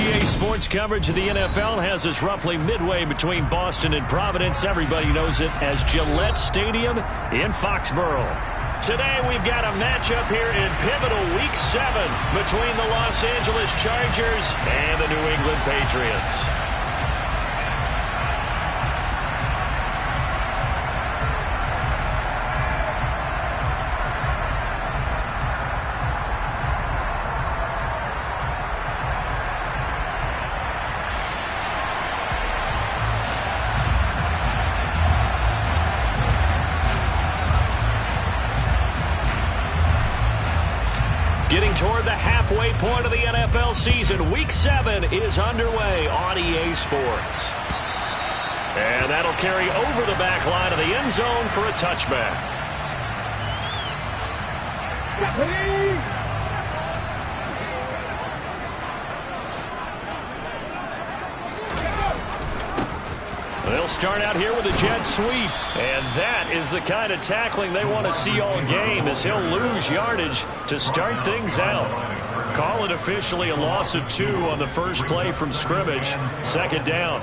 OTA Sports coverage of the NFL has us roughly midway between Boston and Providence. Everybody knows it as Gillette Stadium in Foxborough. Today we've got a matchup here in pivotal Week 7 between the Los Angeles Chargers and the New England Patriots. Getting toward the halfway point of the NFL season, Week 7 is underway on EA Sports. And that'll carry over the back line of the end zone for a touchback. They'll start out here with a jet sweep. And that is the kind of tackling they want to see all game, as he'll lose yardage to start things out. Call it officially a loss of 2 on the first play from scrimmage. Second down.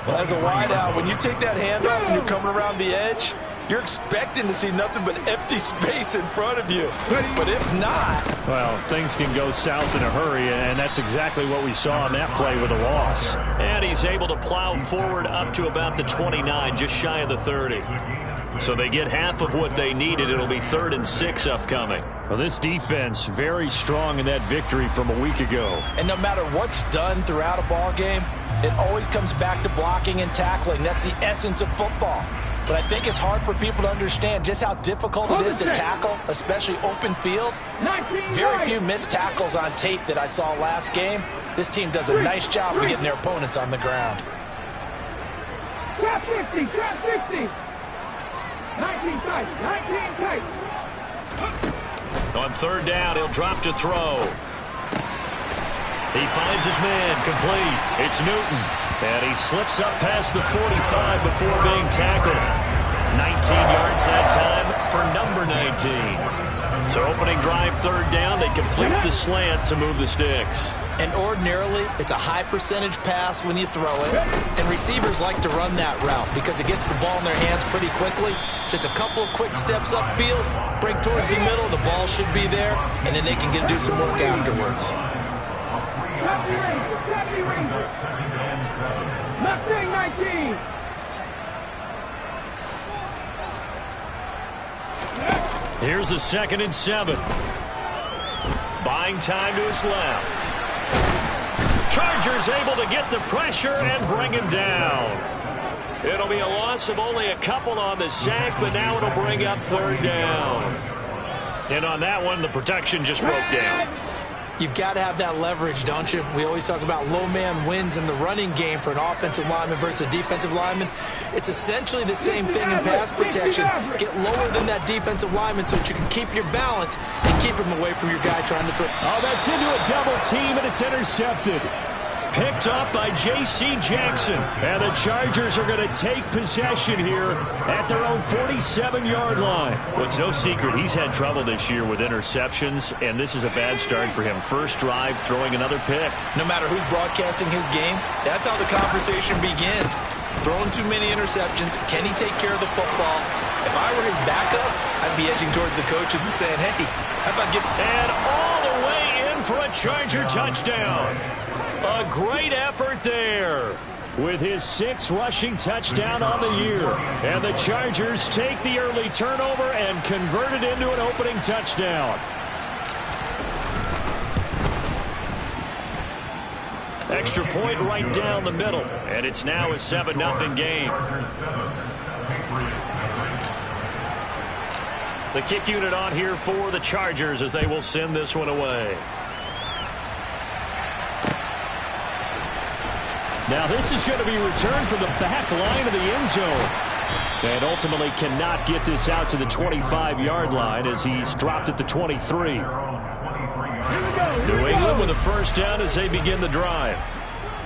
Well, as a wideout, when you take that handoff and you're coming around the edge, you're expecting to see nothing but empty space in front of you. But if not... well, things can go south in a hurry, and that's exactly what we saw on that play with a loss. And he's able to plow forward up to about the 29, just shy of the 30. So they get half of what they needed. It'll be 3rd and 6 upcoming. Well, this defense very strong in that victory from a week ago. And no matter what's done throughout a ball game, it always comes back to blocking and tackling. That's the essence of football. But I think it's hard for people to understand just how difficult it is to tackle, especially open field. Very few missed tackles on tape that I saw last game. This team does a nice job of getting their opponents on the ground. Trap 50, trap 50. 19 tight, 19 tight. On 3rd down, he'll drop to throw. He finds his man, complete. It's Newton. And he slips up past the 45 before being tackled. 19 yards that time for number 19. So opening drive, 3rd down, they complete the slant to move the sticks. And ordinarily, it's a high percentage pass when you throw it. And receivers like to run that route because it gets the ball in their hands pretty quickly. Just a couple of quick steps upfield, break towards the middle, the ball should be there, and then they can do some work afterwards. Mustang 19. Here's a 2nd and 7. Buying time to his left. Chargers able to get the pressure and bring him down. It'll be a loss of only a couple on the sack, but now it'll bring up 3rd down. And on that one, the protection just broke down. You've got to have that leverage, don't you? We always talk about low man wins in the running game for an offensive lineman versus a defensive lineman. It's essentially the same thing in pass protection. Get lower than that defensive lineman so that you can keep your balance and keep him away from your guy trying to throw. Oh, that's into a double team, and it's intercepted. Picked up by J.C. Jackson. And the Chargers are going to take possession here at their own 47-yard line. Well, it's no secret he's had trouble this year with interceptions, and this is a bad start for him. First drive, throwing another pick. No matter who's broadcasting his game, that's how the conversation begins. Throwing too many interceptions. Can he take care of the football? If I were his backup, I'd be edging towards the coaches and saying, hey, how about give... And all the way in for a Charger touchdown. A great effort there with his 6th rushing touchdown on the year. And the Chargers take the early turnover and convert it into an opening touchdown. Extra point right down the middle. And it's now a 7-0 game. The kick unit on here for the Chargers as they will send this one away. Now this is going to be returned from the back line of the end zone. And ultimately cannot get this out to the 25-yard line as he's dropped at the 23. New England with a 1st down as they begin the drive.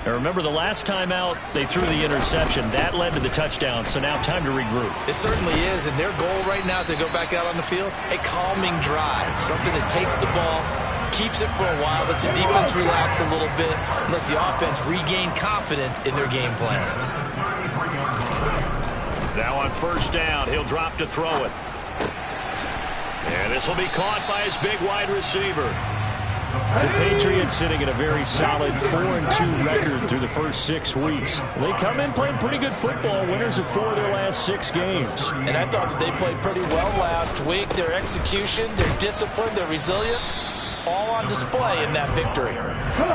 Now remember, the last time out, they threw the interception. That led to the touchdown, so now time to regroup. It certainly is, and their goal right now as they go back out on the field, a calming drive, something that takes the ball, keeps it for a while, lets the defense relax a little bit, and lets the offense regain confidence in their game plan. Now on first down, he'll drop to throw it. And this will be caught by his big wide receiver. The Patriots sitting at a very solid 4-2 record through the first 6 weeks. They come in playing pretty good football, winners of 4 of their last 6 games. And I thought that they played pretty well last week. Their execution, their discipline, their resilience, all on display in that victory.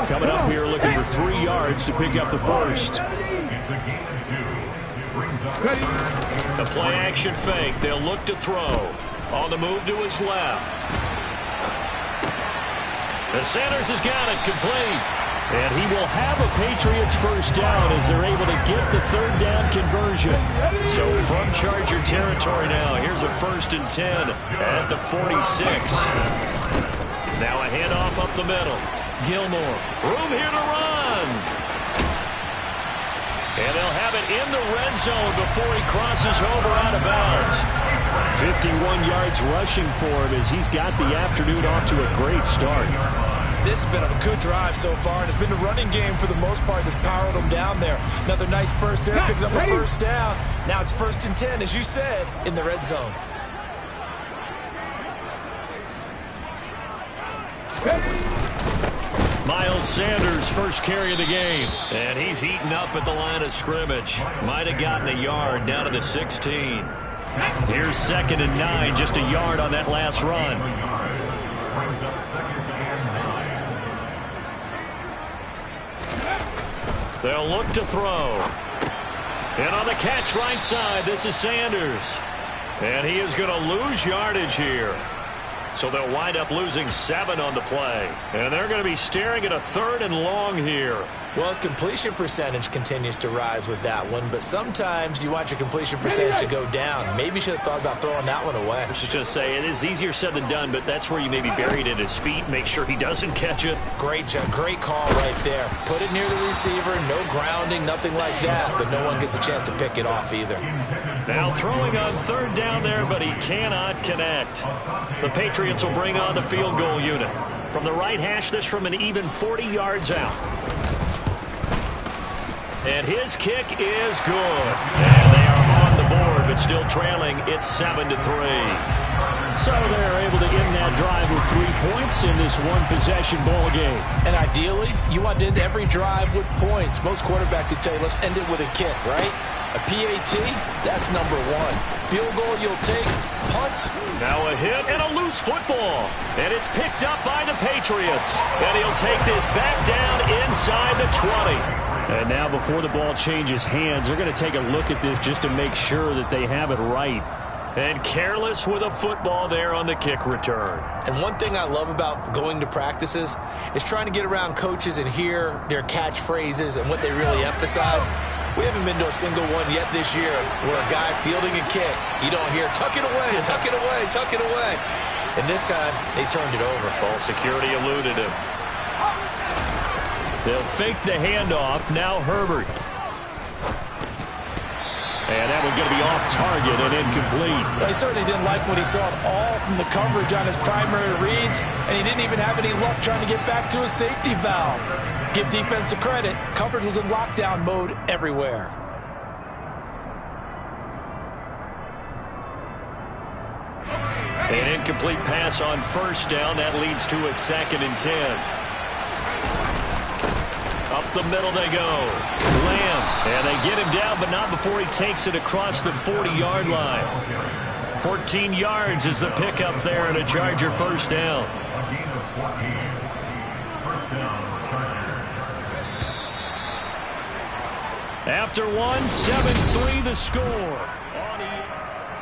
Coming up here looking for 3 yards to pick up the first. The play action fake. They'll look to throw. On the move to his left. The Sanders has got it complete. And he will have a Patriots first down as they're able to get the 3rd down conversion. So from Charger territory now, here's a 1st and 10 at the 46. Now a handoff up the middle. Gilmore, room here to run. And they'll have it in the red zone before he crosses over out of bounds. 51 yards rushing for him as he's got the afternoon off to a great start. This has been a good drive so far, and it's been the running game for the most part that's powered them down there. Another nice burst there, picking up a first down. Now it's 1st and 10, as you said, in the red zone. Miles Sanders, first carry of the game. And he's heating up at the line of scrimmage. Might have gotten a yard down to the 16. Here's 2nd and 9, just a yard on that last run. They'll look to throw. And on the catch right side, this is Sanders. And he is going to lose yardage here. So they'll wind up losing 7 on the play. And they're going to be staring at a 3rd and long here. Well, his completion percentage continues to rise with that one, but sometimes you want your completion percentage to go down. Maybe you should have thought about throwing that one away. I was just going to say, it is easier said than done, but that's where you maybe bury it at his feet, make sure he doesn't catch it. Great call right there. Put it near the receiver, no grounding, nothing like that, but no one gets a chance to pick it off either. Now throwing on 3rd down there, but he cannot connect. The Patriots will bring on the field goal unit. From the right hash, this from an even 40 yards out. And his kick is good. And they are on the board, but still trailing. It's 7-3. So they're able to end that drive with 3 points in this one-possession ball game. And ideally, you want to end every drive with points. Most quarterbacks would tell you, let's end it with a kick, right? A PAT, that's number 1. Field goal you'll take, punts. Now a hit and a loose football. And it's picked up by the Patriots. And he'll take this back down inside the 20. And now before the ball changes hands, they're going to take a look at this just to make sure that they have it right. And careless with a football there on the kick return. And one thing I love about going to practices is trying to get around coaches and hear their catchphrases and what they really emphasize. We haven't been to a single one yet this year where a guy fielding a kick, you don't hear, tuck it away, tuck it away, tuck it away. And this time, they turned it over. Ball security eluded him. They'll fake the handoff. Now Herbert. And that one's going to be off target and incomplete. Well, he certainly didn't like what he saw at all from the coverage on his primary reads, and he didn't even have any luck trying to get back to his safety valve. Give defense a credit. Coverage was in lockdown mode everywhere. An incomplete pass on first down. That leads to a 2nd and 10. Up the middle they go. Lamb. And they get him down, but not before he takes it across the 40-yard line. 14 yards is the pickup there and a Charger first down. After one, 7-3 the score.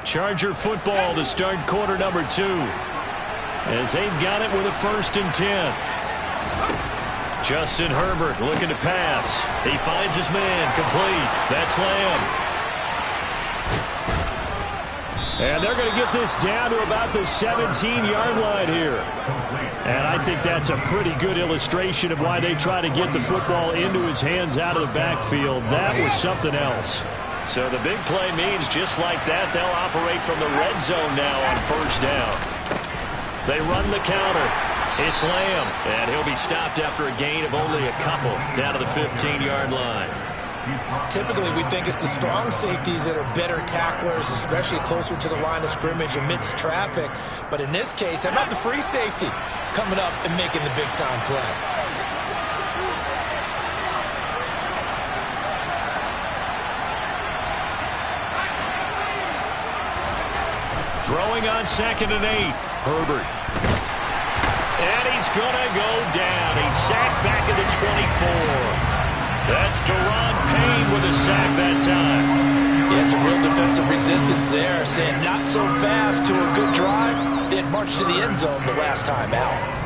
Charger football to start quarter number 2. As they've got it with a 1st and 10. Justin Herbert looking to pass. He finds his man complete. That's Lamb. And they're going to get this down to about the 17-yard line here. And I think that's a pretty good illustration of why they try to get the football into his hands out of the backfield. That was something else. So the big play means just like that, they'll operate from the red zone now on first down. They run the counter. It's Lamb, and he'll be stopped after a gain of only a couple down to the 15-yard line. Typically, we think it's the strong safeties that are better tacklers, especially closer to the line of scrimmage amidst traffic. But in this case, how about the free safety coming up and making the big-time play? Throwing on 2nd and 8. Herbert. And he's going to go down. He's sacked back at the 24. That's Deron Payne with a sack that time. Yeah, some real defensive resistance there, saying not so fast to a good drive. Didn't march to the end zone the last time out.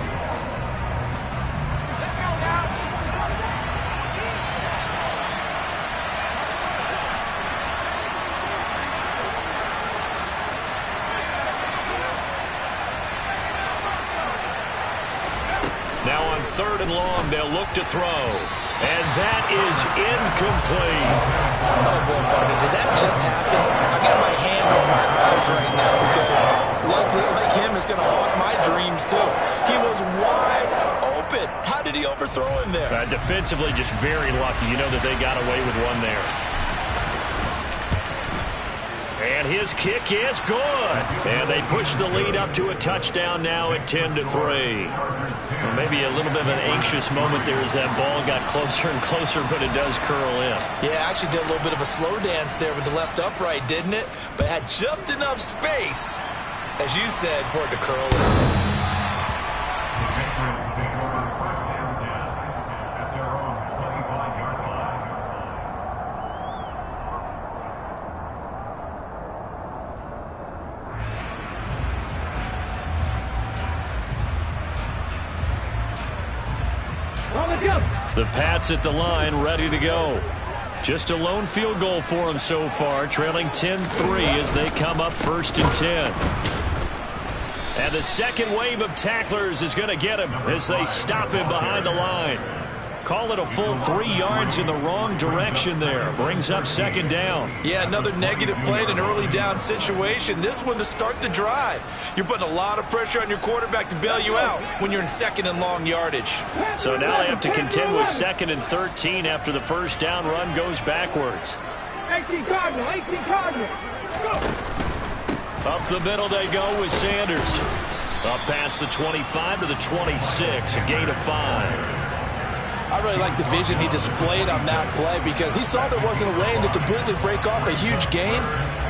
Now on 3rd and long, they'll look to throw. And that is incomplete. Oh, boy, partner, did that just happen? I got my hand on my eyes right now because likely like him is going to haunt my dreams, too. He was wide open. How did he overthrow him there? Defensively, just very lucky. You know that they got away with one there. And his kick is good. And they push the lead up to a touchdown now at 10-3. Well, maybe a little bit of an anxious moment there as that ball got closer and closer, but it does curl in. Yeah, actually did a little bit of a slow dance there with the left upright, didn't it? But had just enough space, as you said, for it to curl in. The Pats at the line, ready to go. Just a lone field goal for them so far, trailing 10-3 as they come up 1st and 10. And the second wave of tacklers is going to get him as they stop him behind the line. Call it a full 3 yards in the wrong direction there. Brings up 2nd down. Yeah, another negative play in an early down situation. This one to start the drive. You're putting a lot of pressure on your quarterback to bail you out when you're in 2nd and long yardage. So now they have to contend with 2nd and 13 after the first down run goes backwards. 18 Cardinal, 18 Cardinal. Go. Up the middle they go with Sanders. Up past the 25 to the 26, a gain of 5. I really like the vision he displayed on that play because he saw there wasn't a lane to completely break off a huge gain.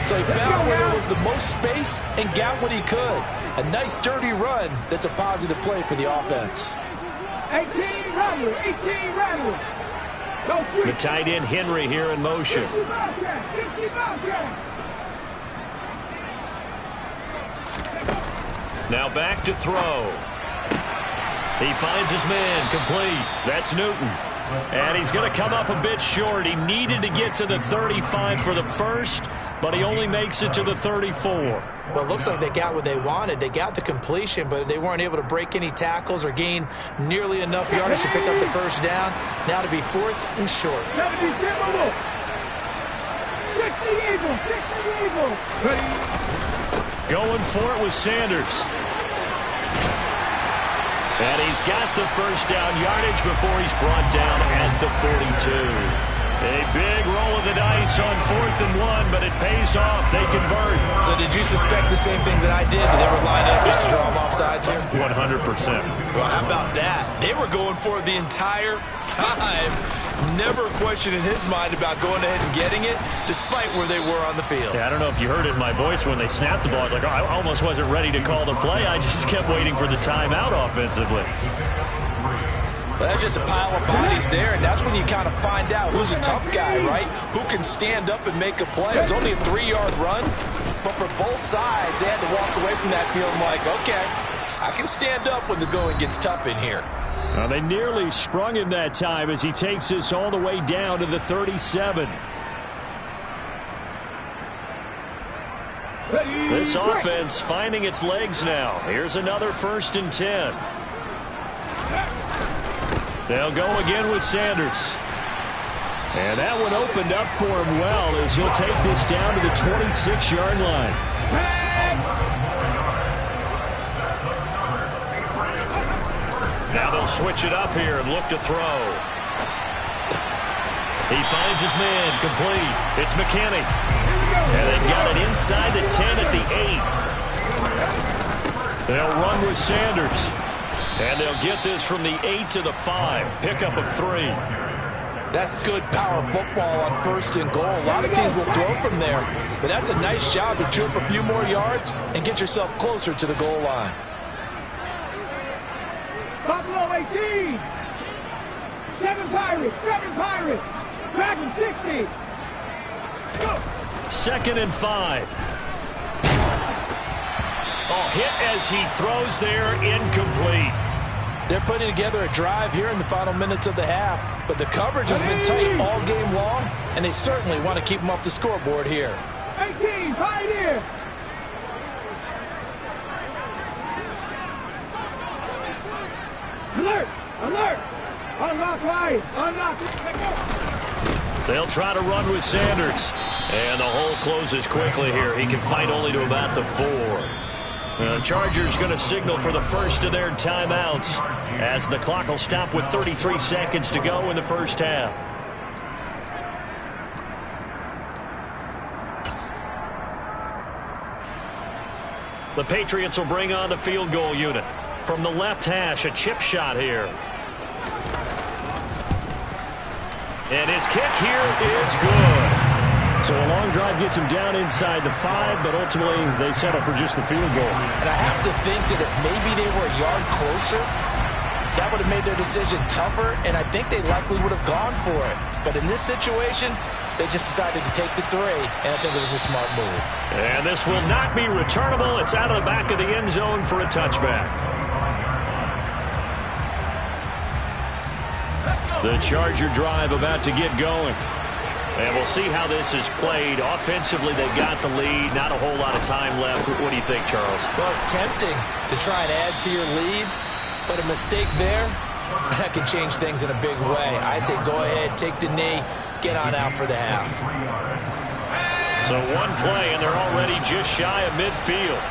So he found where there was the most space and got what he could. A nice dirty run that's a positive play for the offense. 18 Randall, 18 Randall. The tight end Henry here in motion. 60 Bobcat. Now back to throw. He finds his man, complete. That's Newton. And he's going to come up a bit short. He needed to get to the 35 for the first, but he only makes it to the 34. Well, it looks like they got what they wanted. They got the completion, but they weren't able to break any tackles or gain nearly enough yardage to pick up the first down. Now to be 4th and short. 70 Eagles, 60 Eagles. Going for it with Sanders. And he's got the first down yardage before he's brought down at the 42. A big roll of the dice on 4th and 1, but it pays off. They convert. So did you suspect the same thing that I did, that they were lined up just to draw them off sides here? 100%. Well, how about that? They were going for it the entire time. Never a question in his mind about going ahead and getting it, despite where they were on the field. Yeah, I don't know if you heard it in my voice when they snapped the ball. I was like, oh, I almost wasn't ready to call the play. I just kept waiting for the timeout offensively. Well, that's just a pile of bodies there, and that's when you kind of find out who's a tough guy, right? Who can stand up and make a play. It was only a 3-yard run, but for both sides, they had to walk away from that feeling like, okay, I can stand up when the going gets tough in here. Well, they nearly sprung him that time as he takes this all the way down to the 37. This offense finding its legs now. Here's another 1st and 10. They'll go again with Sanders. And that one opened up for him well as he'll take this down to the 26-yard line. Now they'll switch it up here and look to throw. He finds his man, complete. It's McKinney. And they've got it inside the 10 at the 8. They'll run with Sanders. And they'll get this from the 8 to the 5. Pickup of 3. That's good power football on 1st and goal. A lot of teams will throw from there. But that's a nice job to chew up a few more yards and get yourself closer to the goal line. Buffalo 18. 7 Pirates. 7 Pirates. Dragon 60. Go. 2nd and 5. Oh, hit as he throws there, incomplete. They're putting together a drive here in the final minutes of the half, but the coverage has been tight all game long, and they certainly want to keep them off the scoreboard here. 18, Pioneer. Alert! Alert! Unlock line! Unlock! They'll try to run with Sanders. And the hole closes quickly here. He can fight only to about the 4. The Chargers going to signal for the first of their timeouts as the clock will stop with 33 seconds to go in the first half. The Patriots will bring on the field goal unit. From the left hash, a chip shot here. And his kick here is good. So a long drive gets him down inside the 5, but ultimately they settle for just the field goal. And I have to think that if maybe they were a yard closer, that would have made their decision tougher, and I think they likely would have gone for it. But in this situation, they just decided to take the 3, and I think it was a smart move. And this will not be returnable. It's out of the back of the end zone for a touchback. The Charger drive about to get going. And we'll see how this is played. Offensively, they've got the lead. Not a whole lot of time left. What do you think, Charles? Well, it's tempting to try and add to your lead, but a mistake there, that can change things in a big way. I say go ahead, take the knee, get on out for the half. So one play, and they're already just shy of midfield.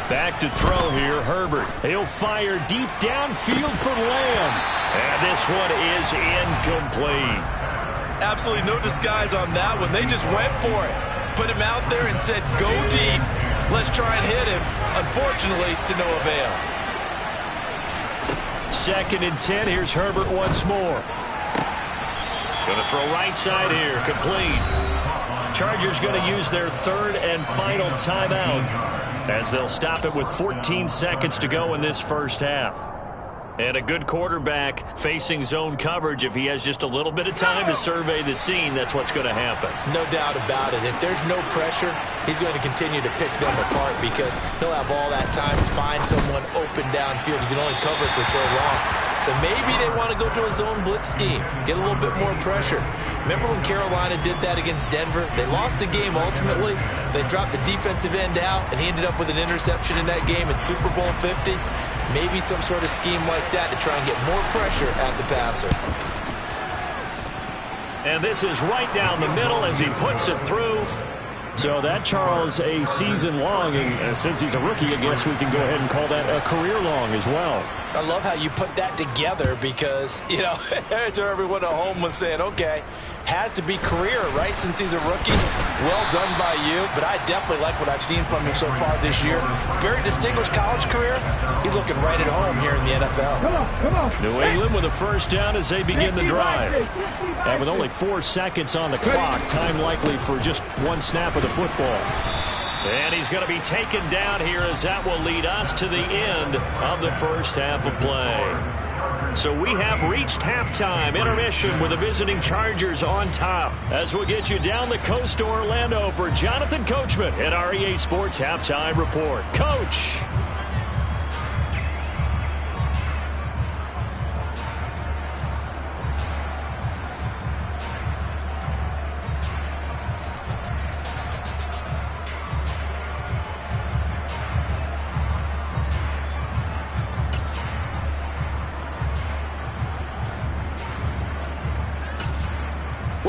Back to throw here, Herbert. He'll fire deep downfield for Lamb. And this one is incomplete. Absolutely no disguise on that one. They just went for it. Put him out there and said, go deep. Let's try and hit him. Unfortunately, to no avail. 2nd and 10. Here's Herbert once more. Going to throw right side here. Complete. Chargers going to use their 3rd and final timeout, as they'll stop it with 14 seconds to go in this first half. And a good quarterback facing zone coverage, if he has just a little bit of time to survey the scene, that's what's going to happen. No doubt about it. If there's no pressure, he's going to continue to pick them apart because he'll have all that time to find someone open downfield. He can only cover it for so long. So maybe they want to go to a zone blitz scheme, get a little bit more pressure. Remember when Carolina did that against Denver? They lost the game ultimately. They dropped the defensive end out, and he ended up with an interception in that game in Super Bowl 50. Maybe some sort of scheme like that to try and get more pressure at the passer. And this is right down the middle as he puts it through. So that, Charles, a season long, and since he's a rookie, I guess we can go ahead and call that a career long as well. I love how you put that together because, you know, there's everyone at home was saying, okay, has to be career, right, since he's a rookie. Well done by you, but I definitely like what I've seen from him so far this year. Very distinguished college career. He's looking right at home here in the NFL. Come on, come on. New England with a first down as they begin the drive. And with only 4 seconds on the clock, time likely for just one snap of the football. And he's going to be taken down here as that will lead us to the end of the first half of play. So we have reached halftime intermission with the visiting Chargers on top. As we'll get you down the coast to Orlando for Jonathan Coachman at our EA Sports Halftime Report. Coach.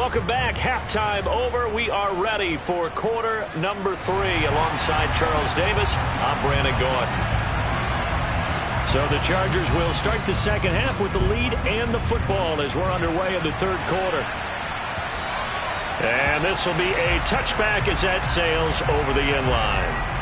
Welcome back. Halftime over. We are ready for quarter number 3. Alongside Charles Davis, I'm Brandon Gaudin. So the Chargers will start the second half with the lead and the football as we're underway in the third quarter. And this will be a touchback as that sails over the end line.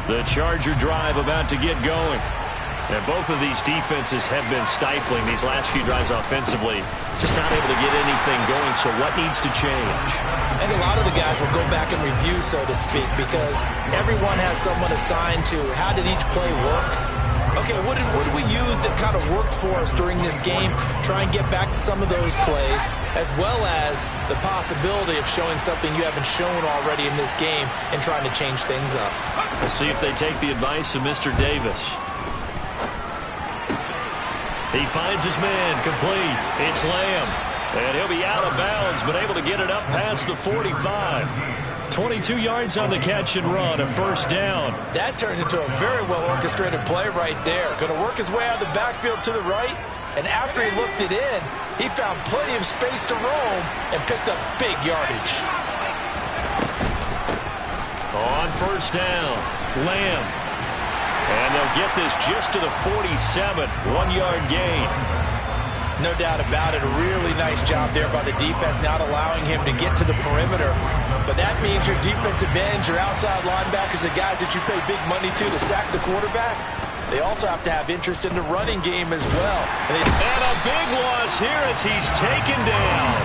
The Charger drive about to get going. And both of these defenses have been stifling these last few drives offensively. Just not able to get anything going, so what needs to change? And a lot of the guys will go back and review, so to speak, because everyone has someone assigned to how did each play work. Okay, what did we use that kind of worked for us during this game? Try and get back to some of those plays, as well as the possibility of showing something you haven't shown already in this game and trying to change things up. We'll see if they take the advice of Mr. Davis. He finds his man complete. It's Lamb. And he'll be out of bounds, but able to get it up past the 45. 22 yards on the catch and run, a first down. That turns into a very well-orchestrated play right there. Going to work his way out of the backfield to the right, and after he looked it in, he found plenty of space to roam and picked up big yardage. On first down, Lamb. And they'll get this just to the 47, 1-yard gain. No doubt about it. A really nice job there by the defense, not allowing him to get to the perimeter. But that means your defensive ends, your outside linebackers, the guys that you pay big money to sack the quarterback, they also have to have interest in the running game as well. And a big loss here as he's taken down.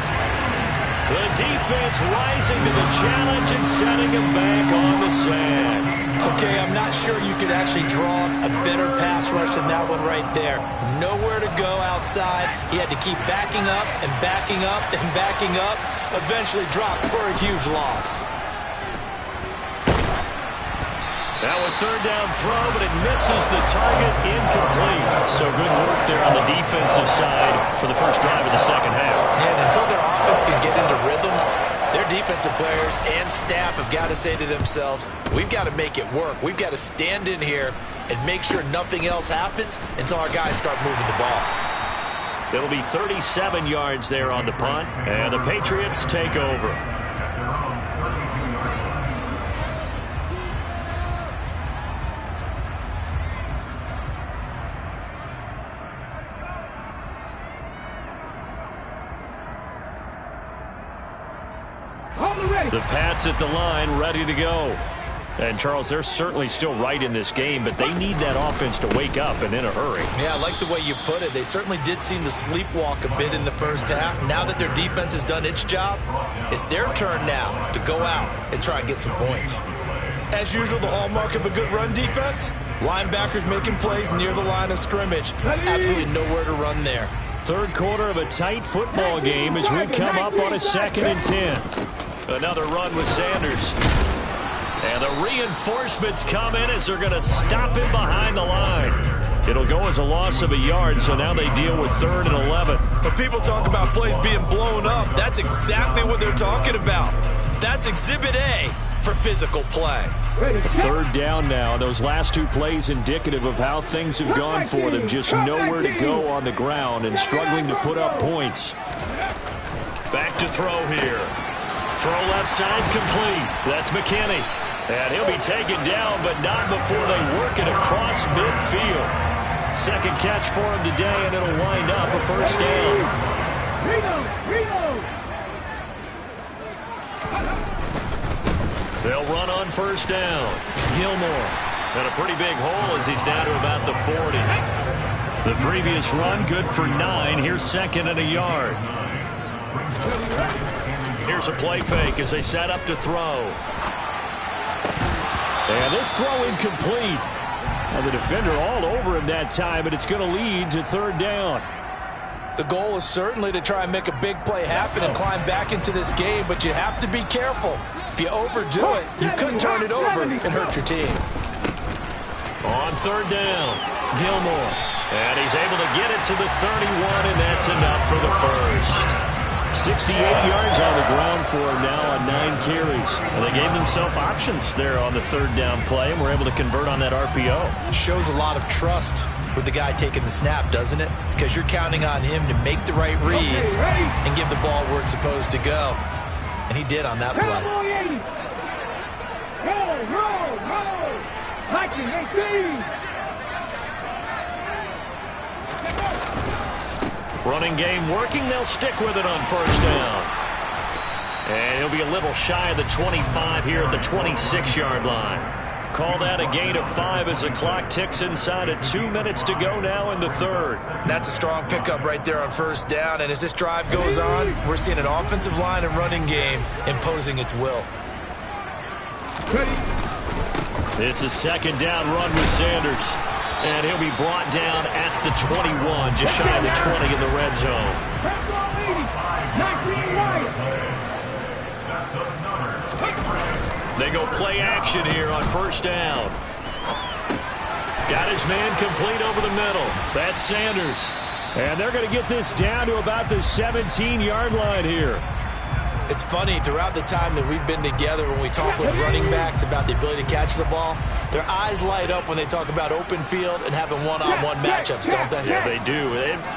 The defense rising to the challenge and setting him back on the sack. Okay, I'm not sure you could actually draw a better pass rush than that one right there. Nowhere to go outside. He had to keep backing up and backing up and backing up. Eventually dropped for a huge loss. Now a third down throw, but it misses the target, incomplete. So good work there on the defensive side for the first drive of the second half. And until their offense can get into rhythm, their defensive players and staff have got to say to themselves, we've got to make it work. We've got to stand in here and make sure nothing else happens until our guys start moving the ball. It'll be 37 yards there on the punt, and the Patriots take over. The Pats at the line, ready to go. And, Charles, they're certainly still right in this game, but they need that offense to wake up and in a hurry. Yeah, I like the way you put it. They certainly did seem to sleepwalk a bit in the first half. Now that their defense has done its job, it's their turn now to go out and try and get some points. As usual, the hallmark of a good run defense, linebackers making plays near the line of scrimmage. Absolutely nowhere to run there. Third quarter of a tight football game as we come up on a 2nd and 10. Another run with Sanders. And the reinforcements come in as they're going to stop him behind the line. It'll go as a loss of a yard, so now they deal with 3rd and 11. When people talk about plays being blown up, that's exactly what they're talking about. That's Exhibit A for physical play. Third down now. Those last two plays indicative of how things have gone for them. Just nowhere to go on the ground and struggling to put up points. Back to throw here. Throw left side complete. That's McKinney. And he'll be taken down, but not before they work it across midfield. Second catch for him today, and it'll wind up a first down. They'll run on first down. Gilmore. And a pretty big hole as he's down to about the 40. The previous run, good for 9. Here's 2nd and a yard. Here's a play fake as they set up to throw. And this throw incomplete. And the defender all over him that time, but it's going to lead to 3rd down. The goal is certainly to try and make a big play happen and climb back into this game, but you have to be careful. If you overdo it, you could turn it over and hurt your team. On 3rd down, Gilmore. And he's able to get it to the 31, and that's enough for the first. 68 yards on the ground for him now on 9 carries. Well, they gave themselves options there on the third down play and were able to convert on that RPO. Shows a lot of trust with the guy taking the snap, doesn't it? Because you're counting on him to make the right reads and give the ball where it's supposed to go. And he did on that play. Running game working. They'll stick with it on first down. And he'll be a little shy of the 25 here at the 26-yard line. Call that a gain of 5 as the clock ticks inside of 2 minutes to go now in the third. That's a strong pickup right there on first down. And as this drive goes on, we're seeing an offensive line and running game imposing its will. It's a second down run with Sanders. And he'll be brought down at the 21, just shy of the 20 in the red zone. They go play action here on first down. Got his man complete over the middle. That's Sanders. And they're going to get this down to about the 17-yard line here. It's funny, throughout the time that we've been together, when we talk with running backs about the ability to catch the ball, their eyes light up when they talk about open field and having one-on-one matchups, don't they? Yeah, they do.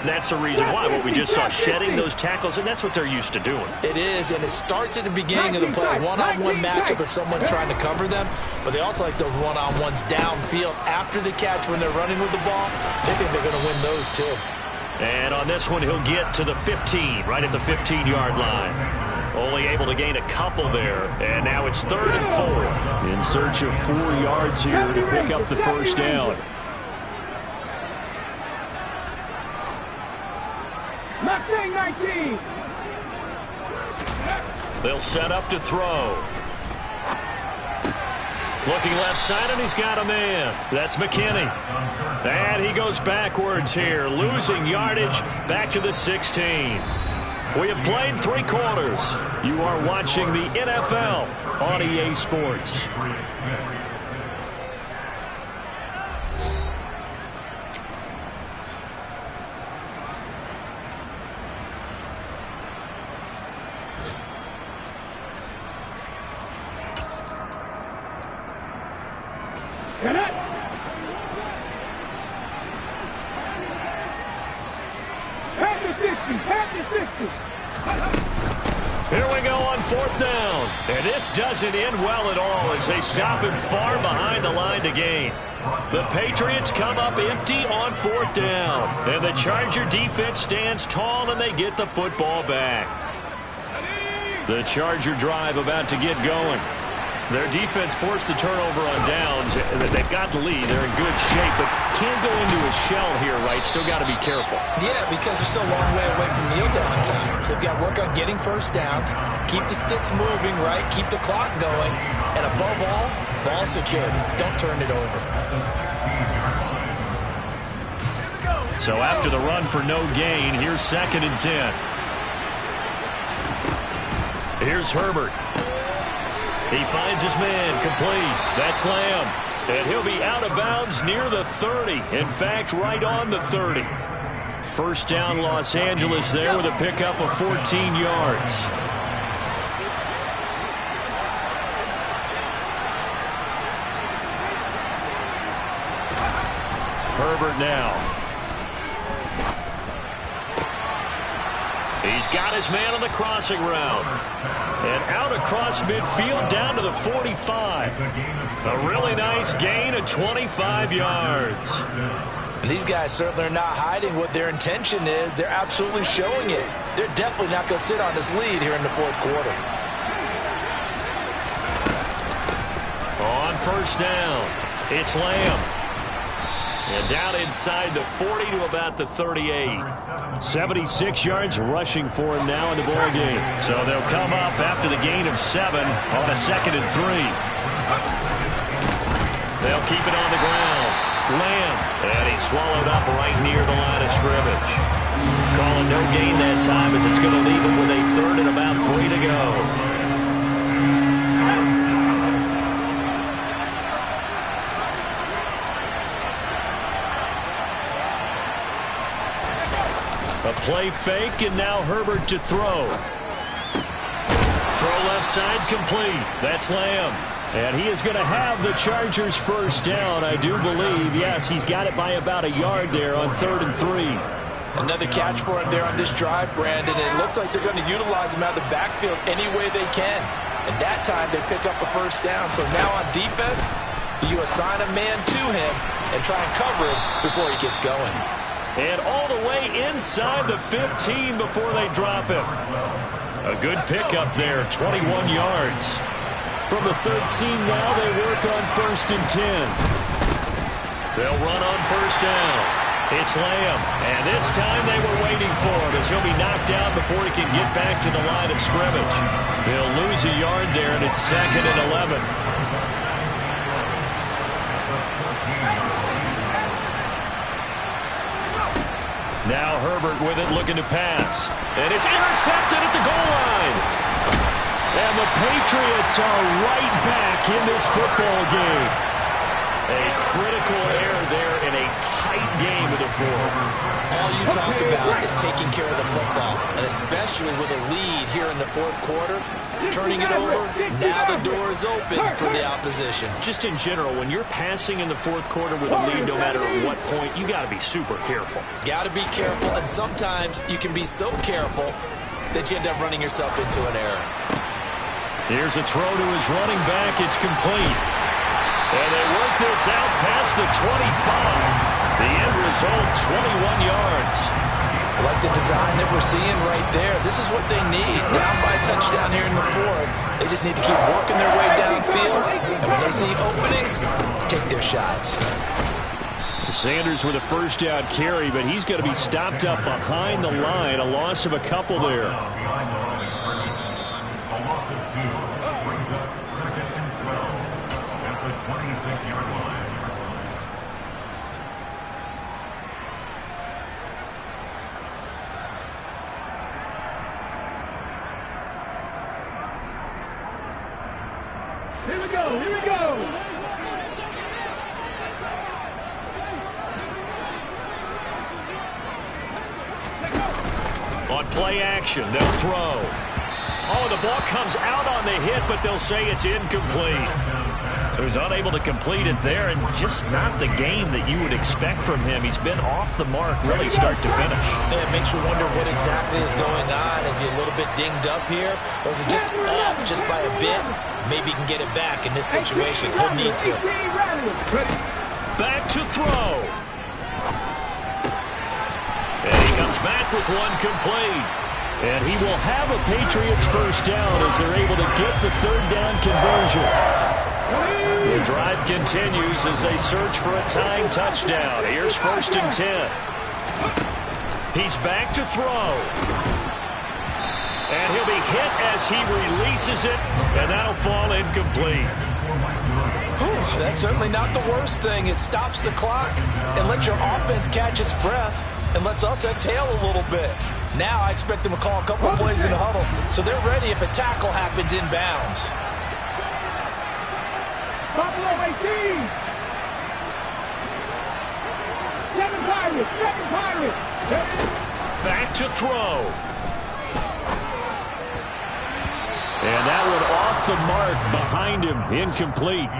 That's the reason why. What we just saw, shedding those tackles, and that's what they're used to doing. It is, and it starts at the beginning of the play. One-on-one matchup if someone's trying to cover them, but they also like those one-on-ones downfield after the catch when they're running with the ball. They think they're going to win those too. And on this one, he'll get to the 15, right at the 15-yard line. Only able to gain a couple there, and now it's 3rd and 4. In search of 4 yards here to pick up the first down. Mustang 19. They'll set up to throw. Looking left side, and he's got a man. That's McKinney. And he goes backwards here, losing yardage back to the 16. We have played 3 quarters. You are watching the NFL on EA Sports. Here we go on 4th down. And this doesn't end well at all as they stop him far behind the line to gain. The Patriots come up empty on 4th down. And the Charger defense stands tall and they get the football back. The Charger drive about to get going. Their defense forced the turnover on downs. They've got the lead. They're in good shape, but can't go into a shell here, right? Still got to be careful. Yeah, because they're still a long way away from kneel down time. So they've got to work on getting first downs, keep the sticks moving, right? Keep the clock going. And above all, ball security. Don't turn it over. So after the run for no gain, here's 2nd and 10. Here's Herbert. He finds his man complete. That's Lamb. And he'll be out of bounds near the 30. In fact, right on the 30. First down Los Angeles there with a pickup of 14 yards. Herbert now. He's got his man on the crossing route. And out across midfield down to the 45. A really nice gain of 25 yards. And these guys certainly are not hiding what their intention is. They're absolutely showing it. They're definitely not going to sit on this lead here in the 4th quarter. On first down, it's Lamb. And down inside the 40 to about the 38. 76 yards rushing for him now in the ball game. So they'll come up after the gain of 7 on a 2nd and 3. They'll keep it on the ground. Lamb. And he's swallowed up right near the line of scrimmage. Call it no gain that time as it's going to leave him with a 3rd and about 3 to go. A play fake, and now Herbert to throw. Throw left side complete. That's Lamb. And he is going to have the Chargers first down, I do believe. Yes, he's got it by about a yard there on 3rd and 3. Another catch for him there on this drive, Brandon. And it looks like they're going to utilize him out of the backfield any way they can. And that time they pick up a first down. So now on defense, you assign a man to him and try and cover him before he gets going. And all the way inside the 15 before they drop him. A good pickup there, 21 yards. From the 13 now, they work on 1st and 10. They'll run on first down. It's Lamb. And this time they were waiting for him as he'll be knocked out before he can get back to the line of scrimmage. They'll lose a yard there, and it's 2nd and 11. Now Herbert with it, looking to pass. And it's intercepted at the goal line. And the Patriots are right back in this football game. A critical error there in a tight game of the fourth. All you talk about is taking care of the football, and especially with a lead here in the fourth quarter, turning it over, now the door is open for the opposition. Just in general, when you're passing in the fourth quarter with a lead, no matter at what point, you got to be super careful. Got to be careful, and sometimes you can be so careful that you end up running yourself into an error. Here's a throw to his running back. It's complete. And they work this out past the 25. The end result, 21 yards. I like the design that we're seeing right there. This is what they need. Down by a touchdown here in the fourth. They just need to keep working their way downfield. And when they see openings, take their shots. Sanders with a first down carry, but he's going to be stopped up behind the line. A loss of a couple there. Here we go, here we go. On play action, they'll throw. Oh, the ball comes out on the hit, but they'll say it's incomplete. So he's unable to complete it there, and just not the game that you would expect from him. He's been off the mark really start to finish. Yeah, it makes you wonder what exactly is going on. Is he a little bit dinged up here, or is it just off just by a bit? Maybe he can get it back in this situation. He'll need to. Back to throw. And he comes back with one complete. And he will have a Patriots first down as they're able to get the third down conversion. The drive continues as they search for a tying touchdown. Here's 1st and 10. He's back to throw. And he'll be hit as he releases it, and that'll fall incomplete. Whew, that's certainly not the worst thing. It stops the clock and lets your offense catch its breath and lets us exhale a little bit. Now I expect them to call a couple of plays in the huddle, so they're ready if a tackle happens inbounds. Buffalo 18. 7 Pirates, 7 Pirates. Back to throw. And that one off the mark behind him, incomplete.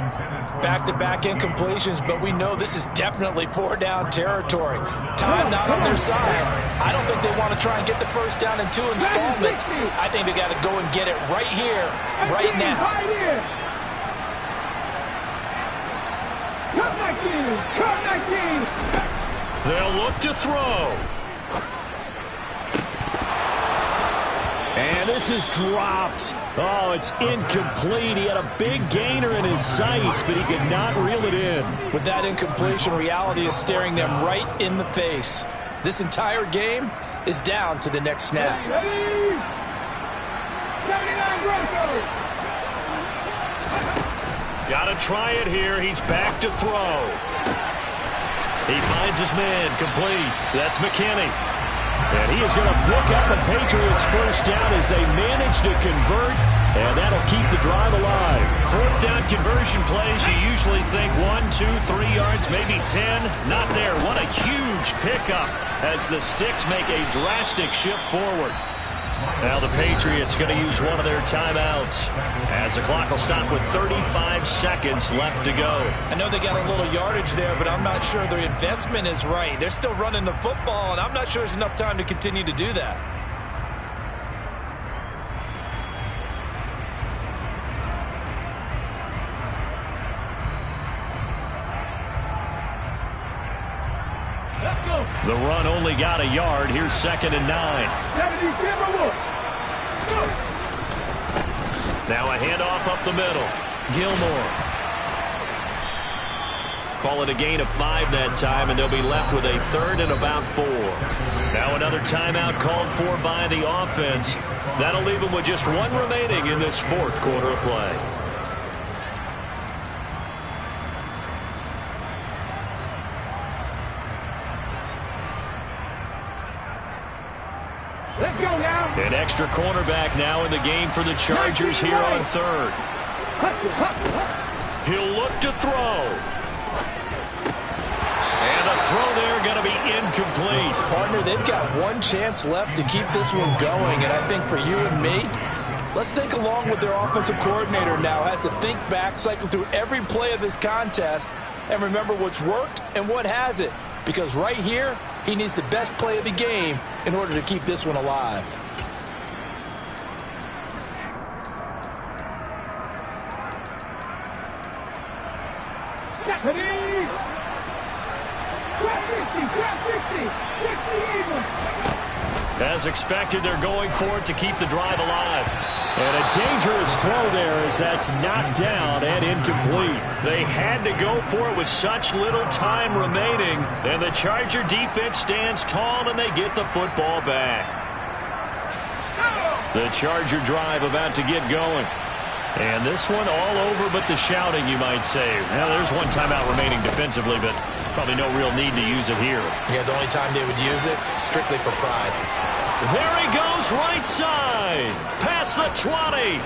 Back-to-back incompletions, but we know this is definitely 4-down territory. Time not on their side. I don't think they want to try and get the first down in 2 installments. I think they got to go and get it right here, right now. Come 19, come 19. They'll look to throw. And this is dropped. Oh, it's incomplete. He had a big gainer in his sights, but he could not reel it in. With that incompletion, reality is staring them right in the face. This entire game is down to the next snap. 79 Broncos. Got to try it here. He's back to throw. He finds his man complete. That's McKinney. And he is going to pick up a Patriots first down as they manage to convert And that'll keep the drive alive. Fourth down conversion plays, you usually think 1, 2, 3 yards, maybe 10. Not there. What a huge pickup as the Sticks make a drastic shift forward. Now the Patriots going to use one of their timeouts as the clock will stop with 35 seconds left to go. I know they got a little yardage there, but I'm not sure their investment is right. They're still running the football, and I'm not sure there's enough time to continue to do that. The run only got a yard. Here's 2nd and 9. Now a handoff up the middle. Gilmore. Call it a gain of 5 that time, and they'll be left with a 3rd and about 4. Now another timeout called for by the offense. That'll leave them with just 1 remaining in this 4th quarter of play. Let's go now. An extra cornerback now in the game for the Chargers here on 3rd. He'll look to throw. And the throw there going to be incomplete. Partner, they've got 1 chance left to keep this one going, and I think for you and me, let's think along with their offensive coordinator now. Has to think back, cycle through every play of this contest, and remember what's worked and what hasn't. Because right here, he needs the best play of the game in order to keep this one alive. As expected, they're going for it to keep the drive alive. And a dangerous throw there as that's knocked down and incomplete. They had to go for it with such little time remaining. And the Charger defense stands tall and they get the football back. The Charger drive about to get going. And this one all over but the shouting, you might say. Now, there's 1 timeout remaining defensively, but probably no real need to use it here. Yeah, the only time they would use it, strictly for pride. There he goes, right side. Past the 20.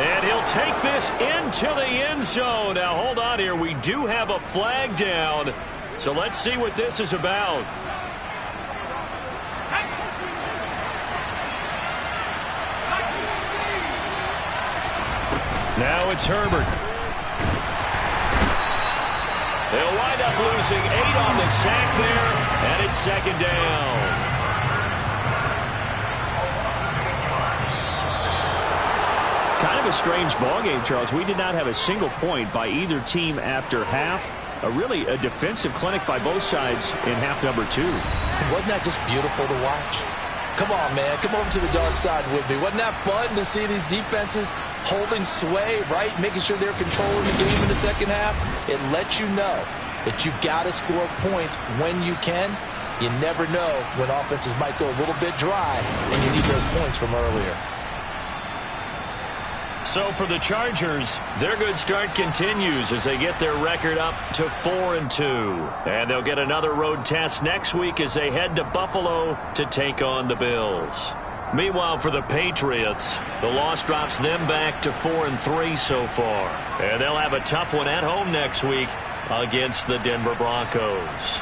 And he'll take this into the end zone. Now, hold on here. We do have a flag down. So let's see what this is about. Now it's Herbert. They'll wind up losing 8 on the sack there, and it's 2nd down. Kind of a strange ball game, Charles. We did not have a single point by either team after half. Really a defensive clinic by both sides in half number 2. Wasn't that just beautiful to watch? Come on, man. Come over to the dark side with me. Wasn't that fun to see these defenses holding sway, right? Making sure they're controlling the game in the second half. It lets you know that you've got to score points when you can. You never know when offenses might go a little bit dry and you need those points from earlier. So for the Chargers, their good start continues as they get their record up to 4-2. And they'll get another road test next week as they head to Buffalo to take on the Bills. Meanwhile, for the Patriots, the loss drops them back to 4-3 so far. And they'll have a tough one at home next week against the Denver Broncos.